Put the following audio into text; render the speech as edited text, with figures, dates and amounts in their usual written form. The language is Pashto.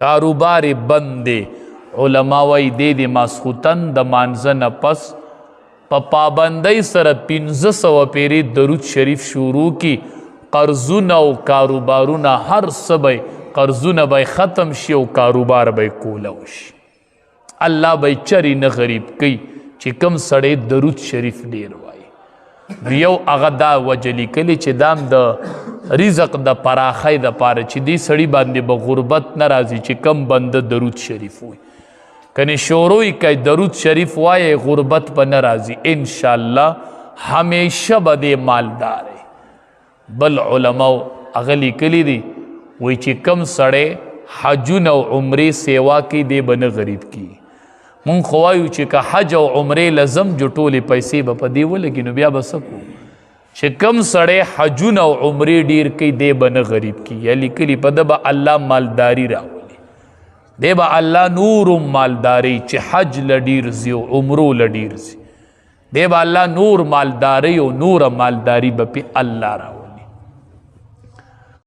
کاروبار بند دی. علما وی دی ماسخوتن د مانځه نه پس په پابندۍ سره 1500 پیری درود شریف شروع کی. قرضونه او کاروبارونه هر څه به قرضونه به ختم شي او کاروبار به کوله وشي. الله به چری نه غریب کوي چې کم سړی درود شریف ډیر وایي. یو هغه دا وجه لیکلې چې دام د رزق د پراخۍ دپاره چې دې سړي باندې به غربت نه راځي چې کم بنده درود شریف وایي. کنی شروع کوي درود شریف وایي غربت به نه راځي انشاءالله همیشه به دې مالدار. بل علماء هغه لیکلي دي وایي چې کم سړی حجونه او عمرې سیوا کوي دی به نه غریب کیږي. مونږ خو وایو چې که حج او عمرې لزم جو ټولې پیسې به په دې ولګي نو بیا به څه کوو چې کم سړی حجونه او عمرې ډیر کوي دی به نه غریب کیږي. یا لیکلي په ده به الله مالداري راولي. دی به الله نور مالداري چې حج له ډیر ځي او عمرو له ډیر ځي. دی به الله نور مالداري او نور مالداري به پې الله راولي.